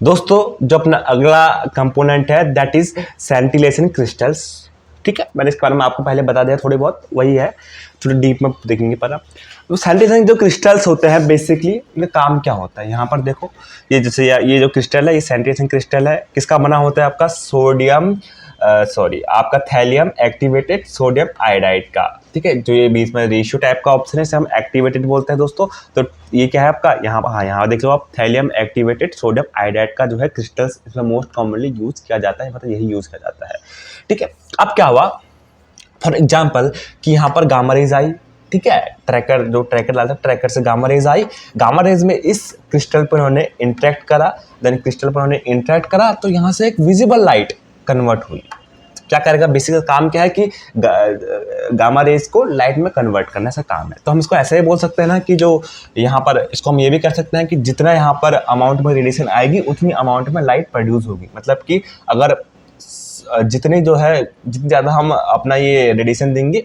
दोस्तों जो अपना अगला कंपोनेंट है दैट इज सेंटिलेशन क्रिस्टल्स। ठीक है, मैंने इसके बारे में आपको पहले बता दिया थोड़ी बहुत, वही है, थोड़ी डीप में देखेंगे पर आप। तो सेंटिलेशन जो क्रिस्टल्स होते हैं बेसिकली इनका काम क्या होता है, यहाँ पर देखो ये जैसे ये जो क्रिस्टल है ये सेंटिलेशन क्रिस्टल है, किसका बना होता है आपका आपका थैलियम एक्टिवेटेड सोडियम आयोडाइड का। ठीक है, जो ये बीच में रेशियो टाइप का ऑप्शन है इसे हम एक्टिवेटेड बोलते हैं दोस्तों। तो ये क्या है आपका यहाँ पर, हाँ यहाँ देख लो आप, थैलियम एक्टिवेटेड सोडियम आयोडाइड का जो है क्रिस्टल्स इसमें मोस्ट कॉमनली यूज किया जाता है, मतलब यही यूज किया जाता है। ठीक है, अब क्या हुआ फॉर एग्जाम्पल कि यहाँ पर गामा रेज आई। ठीक है, ट्रैकर डालता है, ट्रैकर से गामा रेज आई, गामा रेज में इस क्रिस्टल पर उन्होंने इंटरेक्ट करा, देन क्रिस्टल पर उन्होंने इंटरेक्ट करा तो यहाँ से एक विजिबल लाइट कन्वर्ट हुई। क्या करेगा, बेसिक काम क्या है कि गामा रेज को लाइट में कन्वर्ट करने से काम है। तो हम इसको ऐसे ही बोल सकते हैं ना कि जो यहाँ पर, इसको हम ये भी कर सकते हैं कि जितना यहाँ पर अमाउंट में रेडिएशन आएगी उतनी अमाउंट में लाइट प्रोड्यूस होगी। मतलब कि अगर जितनी ज़्यादा हम अपना ये रेडिएशन देंगे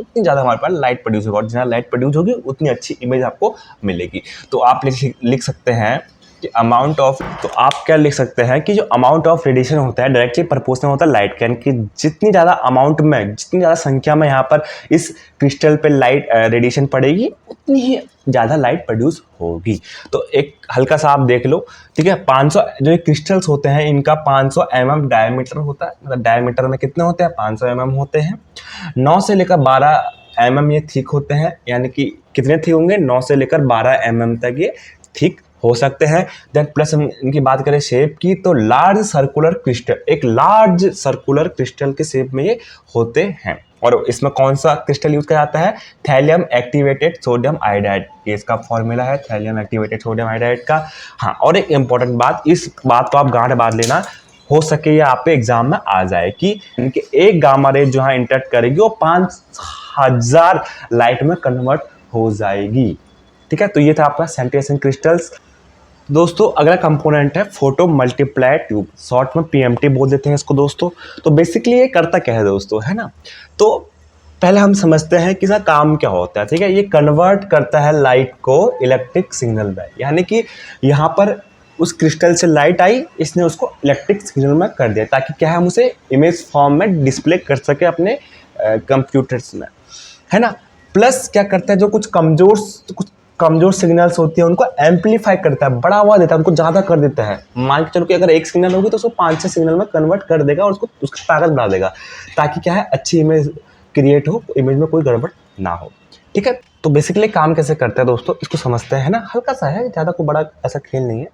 उतनी ज़्यादा हमारे पास लाइट प्रोड्यूस होगा, और जितना लाइट प्रोड्यूस होगी उतनी अच्छी इमेज आपको मिलेगी। तो आप लिख सकते हैं कि अमाउंट ऑफ, तो आप क्या लिख सकते हैं कि जो अमाउंट ऑफ रेडिएशन होता है डायरेक्टली प्रोपोर्शनल होता है लाइट के, यानी कि जितनी ज़्यादा अमाउंट में, जितनी ज़्यादा संख्या में यहाँ पर इस क्रिस्टल पे लाइट रेडिएशन पड़ेगी उतनी ही ज़्यादा लाइट प्रोड्यूस होगी। तो एक हल्का सा आप देख लो। ठीक है, 500 जो ये क्रिस्टल्स होते हैं इनका 500 mm डायमीटर होता है, मतलब डायमीटर में कितने होते हैं, 500 mm होते हैं। 9 से लेकर 12 mm ये थिक होते हैं, यानी कि कितने थिक होंगे, 9 से लेकर 12 mm तक ये थिक हो सकते हैं। देन प्लस हम इनकी बात करें शेप की, तो लार्ज सर्कुलर क्रिस्टल, एक लार्ज सर्कुलर क्रिस्टल के शेप में ये होते हैं। और इसमें कौन सा क्रिस्टल यूज किया जाता है, थैलियम एक्टिवेटेड सोडियम आयोडाइड, ये इसका फॉर्मूला है थैलियम एक्टिवेटेड सोडियम आयोडाइड का। हाँ, और एक इंपॉर्टेंट बात, इस बात को आप गांठ बांध लेना, हो सके या आप पे एग्जाम में आ जाए कि इनके एक गामा रे जो यहाँ इंटरेक्ट करेगी वो 5000 लाइट में कन्वर्ट हो जाएगी। ठीक है, तो ये था आपका सेंटिलेशन क्रिस्टल्स। दोस्तों अगला कंपोनेंट है फोटो मल्टीप्लाई ट्यूब, शॉर्ट में पीएमटी बोल देते हैं इसको दोस्तों। तो बेसिकली ये करता क्या है दोस्तों, है ना। तो पहले हम समझते हैं कि इसका काम क्या होता है। ठीक है, ये कन्वर्ट करता है लाइट को इलेक्ट्रिक सिग्नल में, यानी कि यहाँ पर उस क्रिस्टल से लाइट आई, इसने उसको इलेक्ट्रिक सिग्नल में कर दिया, ताकि क्या है हम उसे इमेज फॉर्म में डिस्प्ले कर सके अपने कंप्यूटर्स में, है ना। प्लस क्या करता है, जो कुछ कमजोर सिग्नल्स होती है उनको एम्पलीफाई करता है, बड़ा हुआ देता है, उनको ज़्यादा कर देता है। मान के चलो कि अगर एक सिग्नल होगी तो उसको 5-6 सिग्नल में कन्वर्ट कर देगा और उसकी ताकत बढ़ा देगा, ताकि क्या है अच्छी इमेज क्रिएट हो, इमेज में कोई गड़बड़ ना हो। ठीक है, तो बेसिकली काम कैसे करता है दोस्तों, इसको समझते हैं ना, हल्का सा है, ज़्यादा कोई बड़ा ऐसा खेल नहीं है।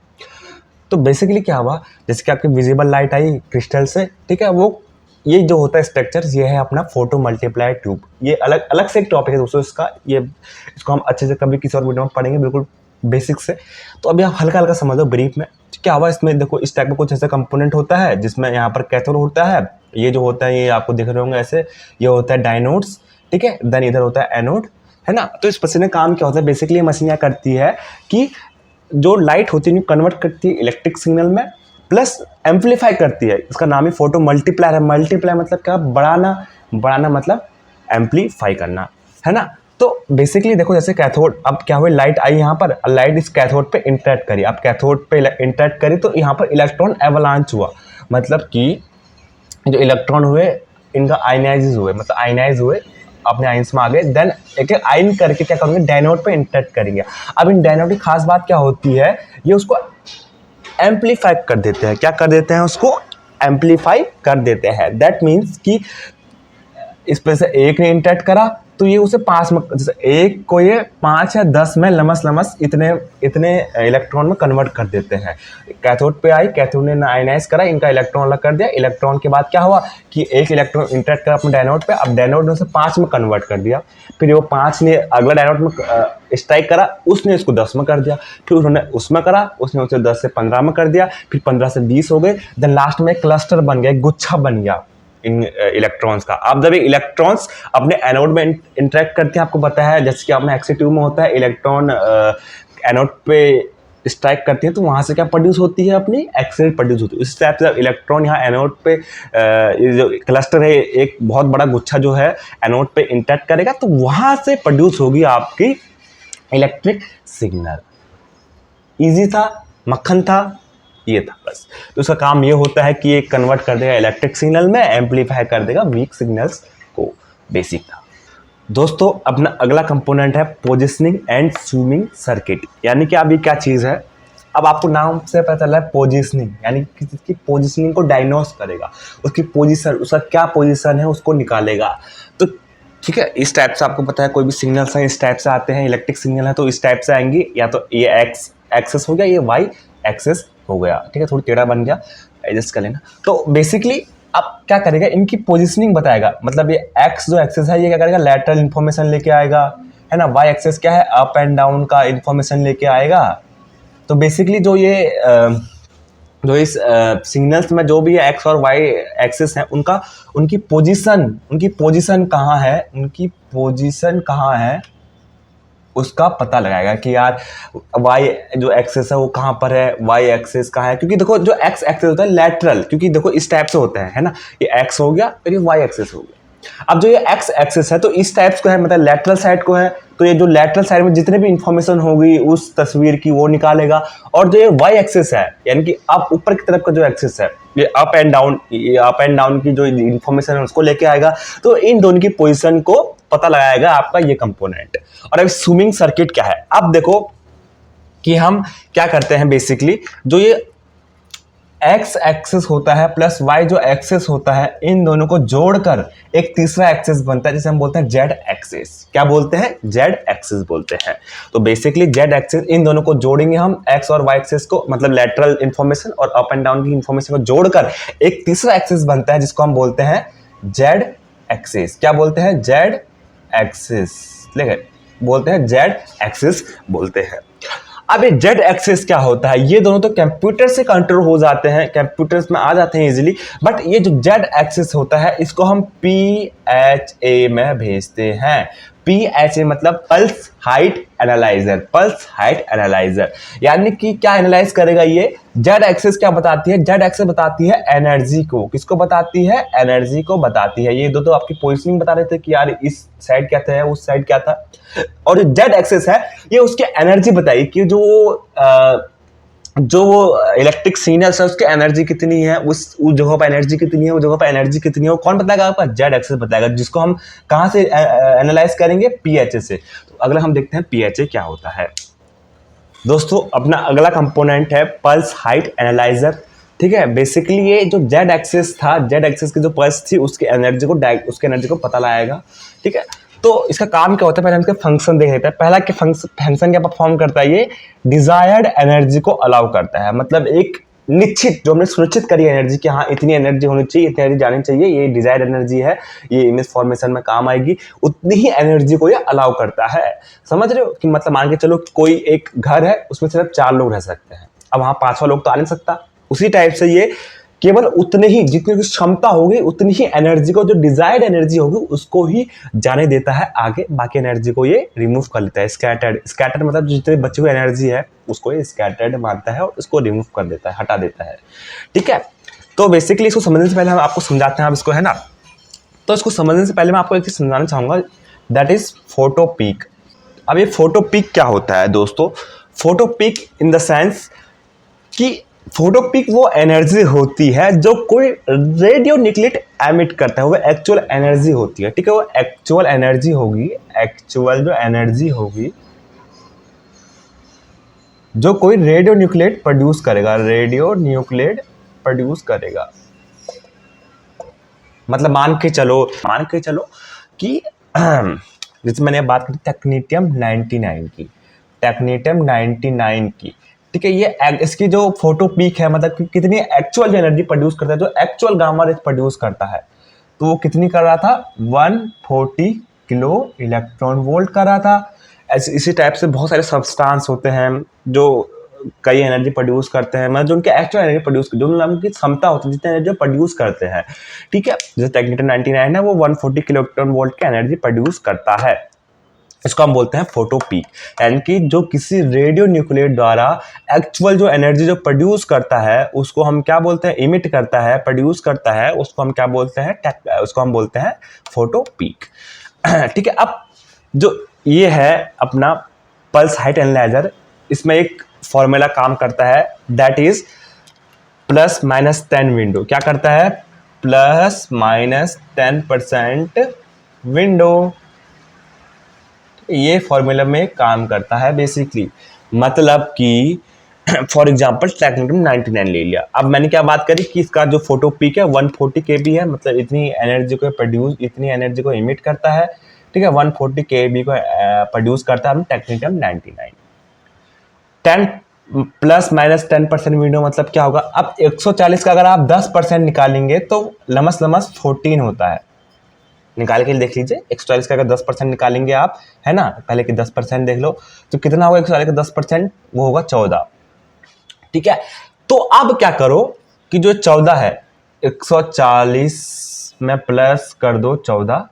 तो बेसिकली क्या हुआ, जैसे कि आपकी विजिबल लाइट आई क्रिस्टल से, ठीक है, वो ये जो होता है स्ट्रक्चर, ये है अपना फोटो मल्टीप्लाई ट्यूब। ये अलग अलग से एक टॉपिक है दोस्तों इसका, इसको हम अच्छे से कभी किसी और वीडियो में पढ़ेंगे, बिल्कुल बेसिक से। तो अभी आप हल्का हल्का समझ लो ब्रीफ में क्या हुआ। इसमें देखो इस टाइप का कुछ ऐसा कंपोनेंट होता है जिसमें यहाँ पर कैथोड होता है, ये जो होता है ये आपको दिख रहे होंगे ऐसे, ये होता है डायनोड्स। ठीक है, देन इधर होता है एनोड, है ना। तो इस मशीन में काम क्या होता है, बेसिकली मशीन क्या करती है कि जो लाइट होती है कन्वर्ट करती है इलेक्ट्रिक सिग्नल में, प्लस एम्पलीफाई करती है। इसका नाम ही फोटो मल्टीप्लायर है। मल्टीप्लाई मतलब क्या, बढ़ाना मतलब एम्पलीफाई करना, है ना। तो बेसिकली देखो जैसे कैथोड, अब क्या हुआ, लाइट आई यहाँ पर, लाइट इस कैथोड पे इंटरेक्ट करी, अब कैथोड पे इंटरेक्ट करी तो यहाँ पर इलेक्ट्रॉन एवलांच हुआ, मतलब कि जो इलेक्ट्रॉन हुए इनका आयनाइज हुए, मतलब आयनाइज हुए, अपने आइंस में आ गए। देन एक आइन करके क्या करेंगे, डायनोड पे इंटरेक्ट करेंगे। अब इन डायनोड की खास बात क्या होती है, ये उसको एम्पलीफाई कर देते हैं। क्या कर देते हैं, उसको एम्पलीफाई कर देते हैं। दैट मीन्स कि इस पर से एक ने इंटरेक्ट करा तो ये उसे 5 में, जैसे एक को ये 5 या 10 में लमस इतने इलेक्ट्रॉन में कन्वर्ट कर देते हैं। कैथोड पे आई, कैथोड ने आयनाइज करा, इनका इलेक्ट्रॉन अलग कर दिया। इलेक्ट्रॉन के बाद क्या हुआ कि एक इलेक्ट्रॉन इंटरेक्ट करा अपने डायनोड पे, अब डायनोड ने उसे 5 में कन्वर्ट कर दिया। फिर वो 5 ने अगला डायनोड में स्ट्राइक करा, उसने इसको 10 में कर दिया। फिर उन्होंने उसमें करा, उसने उसे 10 से 15 में कर दिया, फिर 15 से 20 हो गए। देन लास्ट में एक क्लस्टर बन गया, एक गुच्छा बन गया इन इलेक्ट्रॉन्स का। अब जब इलेक्ट्रॉन्स अपने एनोड में इंटरेक्ट करते हैं, आपको पता है जैसे कि अपने एक्स ट्यूब में होता है, इलेक्ट्रॉन एनोड पे स्ट्राइक करती है तो वहां से क्या प्रोड्यूस होती है, अपनी एक्स-रे प्रोड्यूस होती है। इस टाइप से जब इलेक्ट्रॉन यहाँ एनोड पे ये जो क्लस्टर है, एक बहुत बड़ा गुच्छा जो है एनोड पे इंटरेक्ट करेगा तो वहां से प्रोड्यूस होगी आपकी इलेक्ट्रिक सिग्नल। इजी था, मक्खन था, ये था बस। तो उसका काम ये होता है कि ये कन्वर्ट कर देगा इलेक्ट्रिक सिग्नल में, एम्पलीफाई कर देगा वीक सिग्नल्स को। बेसिक था दोस्तों। अपना अगला कंपोनेंट है पोजिशनिंग एंड स्विमिंग सर्किट। यानी कि अब ये क्या चीज़ है, अब आपको नाम से पता चला है पोजिशनिंग, यानी कि किसी पोजिशनिंग को डायग्नोस करेगा, उसकी पोजीशन, उसका क्या पोजीशन है उसको निकालेगा। तो ठीक है, इस टाइप से आपको पता है कोई भी सिग्नल्स हैं इस टाइप से आते हैं, इलेक्ट्रिक सिग्नल है तो इस टाइप से आएंगे, या तो ये एक्स एक्सेस हो गया, ये वाई एक्सेस हो गया। ठीक है, थोड़ी टेढ़ा बन गया, एडजस्ट कर लेना। तो बेसिकली अब क्या करेगा, इनकी पोजिशनिंग बताएगा। मतलब ये एक्स जो एक्सेस है ये क्या करेगा, लैटरल इन्फॉर्मेशन लेके आएगा, है ना। वाई एक्सेस क्या है, अप एंड डाउन का इन्फॉर्मेशन लेके आएगा। तो बेसिकली जो इस सिग्नल्स में जो भी एक्स और वाई एक्सिस है उनकी पोजीशन कहाँ है उसका पता लगाएगा कि यार वाई जो एक्सेस है वो कहाँ पर है, वाई एक्सेस कहाँ है। क्योंकि देखो जो एक्स एक्सेस होता है लैटरल, क्योंकि देखो इस टाइप से होता है ना, ये एक्स हो गया और ये वाई एक्सेस हो गया। अब जो ये एक्स एक्सेस है तो इस टाइप्स को है, मतलब लैटरल साइड को है, तो ये जो लैटरल साइड में जितने भी इंफॉर्मेशन होगी उस तस्वीर की वो निकालेगा। और जो ये वाई एक्सेस है यानी कि अप ऊपर की तरफ का जो एक्सेस है, ये अप एंड डाउन की जो इंफॉर्मेशन है उसको लेके आएगा। तो इन दोनों की पोजीशन को पता लगाएगा आपका ये कंपोनेंट। और अब स्विमिंग सर्किट क्या है, अब देखो कि हम क्या करते हैं। बेसिकली जो ये एक्स एक्सेस होता है प्लस वाई जो एक्सेस होता है, इन दोनों को जोड़कर एक तीसरा एक्सेस बनता है जिसे हम बोलते हैं जेड एक्सेस। क्या बोलते हैं, जेड एक्सेस बोलते हैं। तो बेसिकली जेड एक्सेस, इन दोनों को जोड़ेंगे हम, एक्स और वाई एक्सेस को, मतलब लेटरल इंफॉर्मेशन और अप एंड डाउन की इंफॉर्मेशन को जोड़कर एक तीसरा एक्सेस बनता है जिसको हम बोलते हैं जेड एक्सेस। क्या बोलते हैं, जेड एक्सेस, बोलते हैं जेड एक्सेस बोलते हैं। अब ये जेड एक्सेस क्या होता है, ये दोनों तो कंप्यूटर से कंट्रोल हो जाते हैं, कंप्यूटर्स में आ जाते हैं इजीली। बट ये जो जेड एक्सेस होता है इसको हम PHA में भेजते हैं। PHA मतलब pulse height analyser, pulse height analyser. यानी कि क्या एनालाइज करेगा ये, जेड एक्सेस क्या बताती है, जेड एक्सेस बताती है एनर्जी को। किसको बताती है, एनर्जी को बताती है। ये दो तो आपकी पोजिशनिंग बता रहे थे कि यार इस साइड क्या था उस साइड क्या था। और जेड एक्सेस है ये उसके एनर्जी बताई कि जो वो इलेक्ट्रिक सिग्नल्स है उसकी एनर्जी कितनी है, उस जगह पर एनर्जी कितनी है, उस जगह पर एनर्जी कितनी है, वो कौन बताएगा आपका, जेड एक्सेस बताएगा। जिसको हम कहाँ से एनालाइज करेंगे, PHA से। तो अगला हम देखते हैं PHA क्या होता है। दोस्तों अपना अगला कंपोनेंट है पल्स हाइट एनालाइजर। ठीक है, बेसिकली ये जो जेड एक्सेस था, जेड एक्सेस की जो पल्स थी उसकी एनर्जी को पता लगाएगा। ठीक है, तो इसका काम क्या होता है, पहले हम इसका फंक्शन देख लेते हैं। पहला कि फंक्शन क्या परफॉर्म करता है, ये डिजायर्ड एनर्जी को अलाउ करता है। मतलब एक निश्चित, जो हमने सुनिश्चित करी एनर्जी कि हाँ इतनी एनर्जी होनी चाहिए, इतनी एनर्जी जानी चाहिए, ये डिजायर्ड एनर्जी है, ये इमेज फॉर्मेशन में काम आएगी, उतनी ही एनर्जी को ये अलाउ करता है। समझ रहे हो कि मतलब मान के चलो कोई एक घर है उसमें सिर्फ 4 लोग रह सकते हैं, अब वहां 5वां लोग तो आ नहीं सकता। उसी टाइप से ये केवल उतने ही, जितनी की क्षमता होगी उतनी ही एनर्जी को, जो डिजायर्ड एनर्जी होगी उसको ही जाने देता है आगे, बाकी एनर्जी को ये रिमूव कर लेता है। स्कैटर्ड मतलब जितने बच्चे को एनर्जी है उसको ये स्कैटर्ड मानता है और उसको रिमूव कर देता है, हटा देता है। ठीक है, तो बेसिकली इसको समझने से पहले हम आपको समझाते हैं आप इसको, है ना। तो इसको समझने से पहले मैं आपको एक चीज समझाना चाहूंगा, दैट इज फोटो पीक। अब ये फोटो पीक क्या होता है दोस्तों, photo peak in the sense कि फोटो पीक वो एनर्जी होती है जो कोई रेडियो न्यूक्लिड एमिट करता है, वो एक्चुअल एनर्जी होती है। ठीक है, वो एक्चुअल एनर्जी होगी, एक्चुअल जो एनर्जी होगी जो कोई रेडियो न्यूक्लिड प्रोड्यूस करेगा, रेडियो न्यूक्लिड प्रोड्यूस करेगा। मतलब मान के चलो कि जैसे मैंने बात की टेक्नीटियम 99 की, टेक्नीटियम 99 की। ठीक है, ये इसकी जो फोटो पीक है, मतलब कि कितनी एक्चुअल एनर्जी प्रोड्यूस करता है, जो एक्चुअल गामा रेज प्रोड्यूस करता है, तो वो कितनी कर रहा था, 140 किलो इलेक्ट्रॉन वोल्ट कर रहा था। इसी टाइप से बहुत सारे सब्सटेंस होते हैं जो कई एनर्जी प्रोड्यूस करते हैं, मतलब जो उनके एक्चुअल एनर्जी प्रोड्यूस, जो उनकी क्षमता होती है जितनी एनर्जी प्रोड्यूस करते हैं। ठीक है, जैसे टेक्नीटियम 99 है वो 140 किलो इलेक्ट्रॉन वोल्ट की एनर्जी प्रोड्यूस करता है। इसको हम बोलते हैं फोटो पीक, यानी कि जो किसी रेडियो न्यूक्लिड द्वारा एक्चुअल जो एनर्जी जो प्रोड्यूस करता है उसको हम क्या बोलते हैं, इमिट करता है, प्रोड्यूस करता है, उसको हम क्या बोलते हैं, उसको हम बोलते हैं फोटो पीक। ठीक है, अब जो ये है अपना पल्स हाइट एनालाइजर, इसमें एक फॉर्मूला काम करता है, that is plus minus 10 window क्या करता है, प्लस माइनस 10% विंडो। ये फॉर्मूला में काम करता है बेसिकली, मतलब कि फॉर एग्जाम्पल टेक्निकम 99 ले लिया। अब मैंने क्या बात करी कि इसका जो फोटो पीक है 140 kb है, मतलब इतनी एनर्जी को प्रोड्यूस, इतनी एनर्जी को इमिट करता है, ठीक है, 140 kb को प्रोड्यूस करता है टेक्निकम 99। 10 प्लस माइनस 10% विंडो मतलब क्या होगा, अब 140 का अगर आप 10% निकालेंगे तो लमस लमस 14 होता है। निकाल के देख लीजिए, 140 का अगर 10% निकालेंगे आप, है ना, पहले के 10% देख लो तो कितना होगा, 140 का 10% वो होगा 14, ठीक है। तो अब क्या करो कि जो 14 है 140 में प्लस कर दो 14,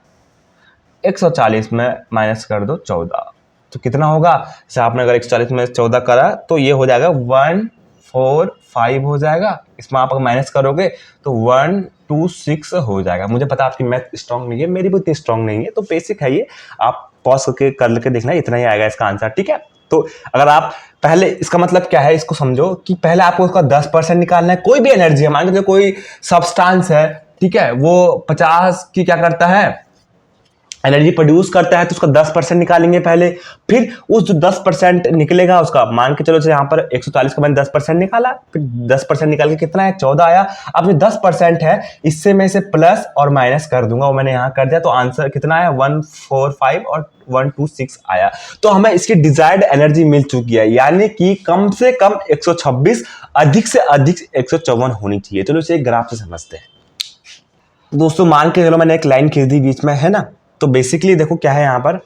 140 में माइनस कर दो 14, तो कितना होगा, जैसे आपने अगर 140 में 14 करा तो ये हो जाएगा 145 हो जाएगा। इसमें आप अगर माइनस करोगे तो 126 हो जाएगा। मुझे पता आपकी मैथ स्ट्रांग नहीं है, मेरी भी उतनी स्ट्रांग नहीं है, तो बेसिक है ये, आप पॉज करके कर लेके देखना, इतना ही आएगा इसका आंसर, ठीक है। तो अगर आप पहले, इसका मतलब क्या है, इसको समझो कि पहले आपको उसका 10% निकालना है। कोई भी एनर्जी है, मान लीजिए कोई सब्सटेंस है, ठीक है, वो 50 की क्या करता है, एनर्जी प्रोड्यूस करता है, तो उसका 10% निकालेंगे पहले, फिर उस जो 10% निकलेगा उसका, मान के चलो यहाँ पर 140 का मैंने 10% निकाला, फिर 10% निकाल के कितना है 14 आया। अब जो 10% है इससे मैं इसे प्लस और माइनस कर दूंगा, वो मैंने यहाँ कर दिया, तो आंसर कितना आया 145 और 126 आया। तो हमें इसकी डिजायर्ड एनर्जी मिल चुकी है, यानी कि कम से कम 126, अधिक से अधिक 154 होनी चाहिए। चलो इसे ग्राफ से समझते हैं। दोस्तों मान के चलो मैंने एक लाइन खींच दी बीच में, है ना, तो बेसिकली देखो क्या है यहाँ पर,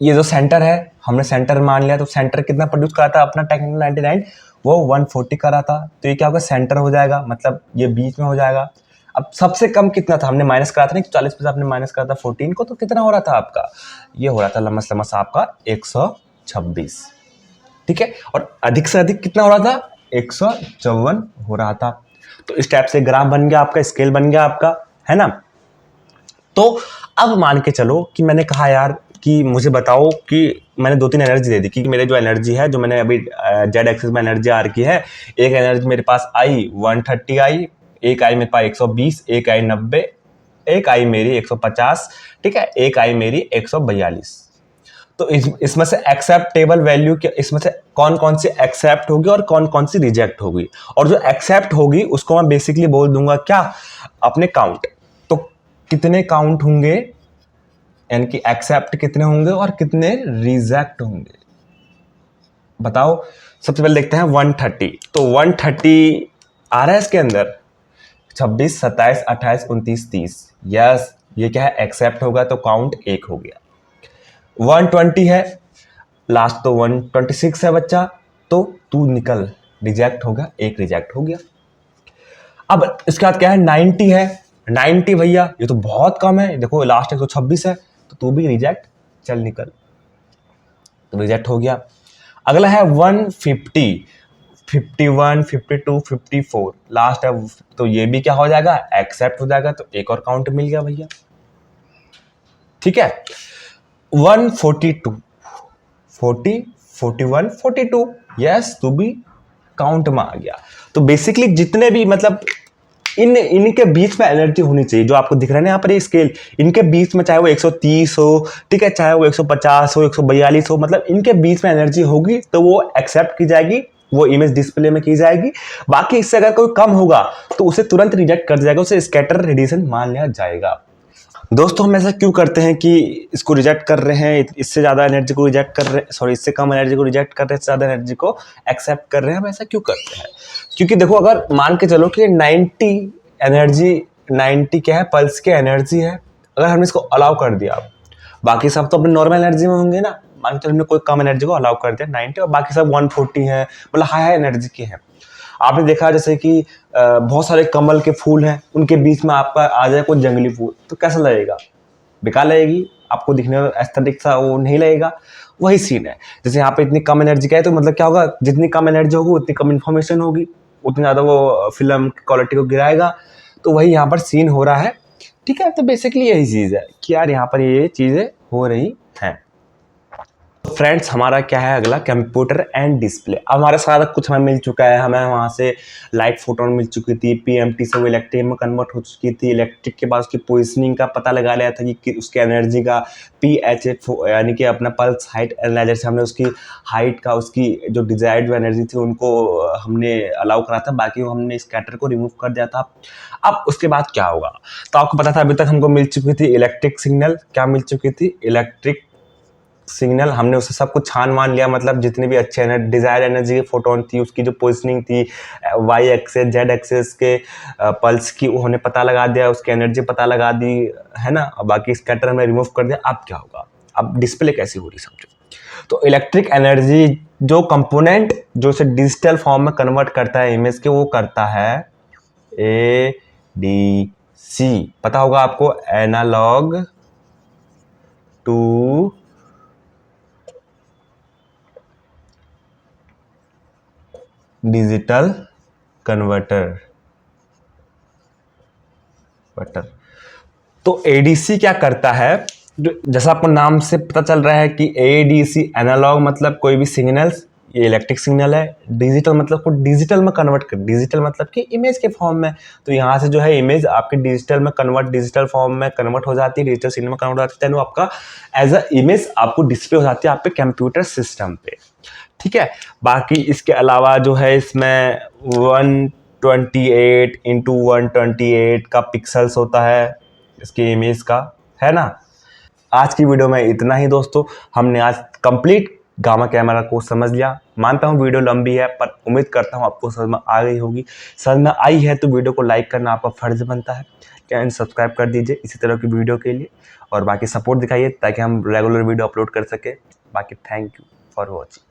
ये जो सेंटर है हमने सेंटर मान लिया, तो सेंटर कितना प्रोड्यूस करा था अपना टेक्निकल 99, वो 140 करा था, तो ये क्या होगा, सेंटर हो जाएगा, मतलब ये बीच में हो जाएगा। अब सबसे कम कितना था, हमने माइनस करा था ना, 40 में आपने माइनस करा था 14 को, तो कितना हो रहा था आपका, ये हो रहा था लमस लमस आपका 126, ठीक है। और अधिक से अधिक कितना हो रहा था, 154 हो रहा था। तो इस टाइप से ग्राफ बन गया आपका, स्केल बन गया आपका, है ना। तो अब मान के चलो कि मैंने कहा यार कि मुझे बताओ कि मैंने 2-3 एनर्जी दे दी कि मेरे जो एनर्जी है, जो मैंने अभी जेड एक्सिस में एनर्जी आ रखी है, एक एनर्जी मेरे पास आई 130 आई, एक आई मेरे पास 120, एक आई 90, एक आई मेरी 150, ठीक है, एक आई मेरी 142। तो इसमें से एक्सेप्टेबल वैल्यू क्या, इसमें से कौन कौन सी एक्सेप्ट होगी और कौन कौन सी रिजेक्ट होगी, और जो एक्सेप्ट होगी उसको मैं बेसिकली बोल दूंगा क्या, अपने काउंट। तो कितने काउंट होंगे, यानी कि एक्सेप्ट कितने होंगे और कितने रिजेक्ट होंगे, बताओ। सबसे पहले देखते हैं 130, तो 130 आ रहा है इसके अंदर, 26, 27, 28, 29, 30, यस, ये क्या है, एक्सेप्ट होगा, तो काउंट 1 हो गया। 120 है, लास्ट तो 126 है बच्चा, तो तू निकल, रिजेक्ट हो गया, एक रिजेक्ट हो गया। अब इसके बाद क्या है, 90 है, 90 भैया ये तो बहुत कम है, देखो लास्ट 126 है, तो तू भी रिजेक्ट, चल निकल, तो रिजेक्ट हो गया। अगला है 150, 51, 52, 54, लास्ट है, तो ये भी क्या हो जाएगा, एक्सेप्ट हो जाएगा, तो एक और काउंट मिल गया भैया, ठीक है। 142, 40, 41, 42, यस, तू भी काउंट में आ गया। तो बेसिकली जितने भी, मतलब इनके बीच में एनर्जी होनी चाहिए, जो आपको दिख रहा है ना यहाँ पर ये स्केल, इनके बीच में, चाहे वो 130 हो, ठीक है, चाहे वो 150 हो, 142 हो, मतलब इनके बीच में एनर्जी होगी तो वो एक्सेप्ट की जाएगी, वो इमेज डिस्प्ले में की जाएगी। बाकी इससे अगर कोई कम होगा तो उसे तुरंत रिजेक्ट कर जाएगा, उसे स्कैटर रेडिएशन मान लिया जाएगा। दोस्तों हम ऐसा क्यों करते हैं कि इसको रिजेक्ट कर रहे हैं, इससे ज़्यादा एनर्जी को रिजेक्ट कर रहे हैं, सॉरी इससे कम एनर्जी को रिजेक्ट कर रहे हैं, ज़्यादा एनर्जी को एक्सेप्ट कर रहे हैं, हम ऐसा क्यों करते हैं, क्योंकि देखो अगर मान के चलो कि 90 एनर्जी, 90 क्या है, पल्स की एनर्जी है, अगर हमने इसको अलाउ कर दिया, बाकी सब तो अपने नॉर्मल एनर्जी में होंगे ना, मान के चलो हमने कोई कम एनर्जी को अलाउ कर दिया 90, और बाकी सब 140 है, मतलब हाई एनर्जी के हैं। आपने देखा जैसे कि बहुत सारे कमल के फूल हैं, उनके बीच में आपका आ जाए कोई जंगली फूल, तो कैसा लगेगा, बेकार लगेगी, आपको दिखने में एस्थेटिक सा वो नहीं लगेगा। वही सीन है, जैसे यहाँ पे इतनी कम एनर्जी का है, तो मतलब क्या होगा, जितनी कम एनर्जी होगी उतनी कम इन्फॉर्मेशन होगी, उतनी ज़्यादा वो फिल्म की क्वालिटी को गिराएगा, तो वही यहाँ पर सीन हो रहा है, ठीक है। तो बेसिकली यही चीज़ है कि यार यहाँ पर ये चीज़ें हो रही हैं। फ्रेंड्स हमारा क्या है अगला, कंप्यूटर एंड डिस्प्ले। अब हमारा सारा कुछ हमें मिल चुका है, हमें वहाँ से लाइट फोटोन मिल चुकी थी, पीएमटी से वो इलेक्ट्रिक में कन्वर्ट हो चुकी थी, इलेक्ट्रिक के बाद उसकी पोजिशनिंग का पता लगा लिया था कि उसके एनर्जी का पीएचएफ यानी कि अपना पल्स हाइट एनालाइजर से हमने उसकी हाइट का, उसकी जो डिजायर्ड जो एनर्जी थी उनको हमने अलाउ करा था, बाकी हमने स्कैटर को रिमूव कर दिया था। अब उसके बाद क्या होगा, तो आपको पता था अभी तक हमको मिल चुकी थी इलेक्ट्रिक सिग्नल, क्या मिल चुकी थी, इलेक्ट्रिक सिग्नल। हमने उसे सब कुछ छान मान लिया, मतलब जितने भी अच्छे डिजायर एनर्जी के फोटोन थी, उसकी जो पोजिशनिंग थी, वाई एक्सेस जेड एक्सेस के पल्स की उन्होंने पता लगा दिया, उसकी एनर्जी पता लगा दी, है ना। और बाकी स्कैटर में रिमूव कर दिया। अब क्या होगा, अब डिस्प्ले कैसी हो रही समझो। तो इलेक्ट्रिक एनर्जी जो कंपोनेंट जो उसे डिजिटल फॉर्म में कन्वर्ट करता है इमेज के, वो करता है ADC। पता होगा आपको, एनालॉग टू डिजिटल कन्वर्टर। तो एडीसी क्या करता है, जैसा आपको नाम से पता चल रहा है कि एडीसी एनालॉग मतलब कोई भी सिग्नल्स, ये इलेक्ट्रिक सिग्नल है, डिजिटल मतलब को डिजिटल में कन्वर्ट कर, डिजिटल मतलब कि इमेज के फॉर्म में। तो यहाँ से जो है इमेज आपके डिजिटल में कन्वर्ट, डिजिटल फॉर्म में कन्वर्ट हो जाती है, डिजिटल सिग्नल में कन्वर्ट हो जाती है, तो आपका एज अ इमेज आपको डिस्प्ले हो जाती है आपके कंप्यूटर सिस्टम पे। ठीक है। बाकी इसके अलावा जो है इसमें 128 इंटू 128 का पिक्सल्स होता है इसकी इमेज का, है ना। आज की वीडियो में इतना ही दोस्तों, हमने आज कंप्लीट गामा कैमरा को समझ लिया। मानता हूँ वीडियो लंबी है, पर उम्मीद करता हूँ आपको समझ में आ गई होगी। समझ में आई है तो वीडियो को लाइक करना आपका फर्ज बनता है, चैनल सब्सक्राइब कर दीजिए इसी तरह की वीडियो के लिए, और बाकी सपोर्ट दिखाइए ताकि हम रेगुलर वीडियो अपलोड कर सके। बाकी थैंक यू फॉर वॉचिंग।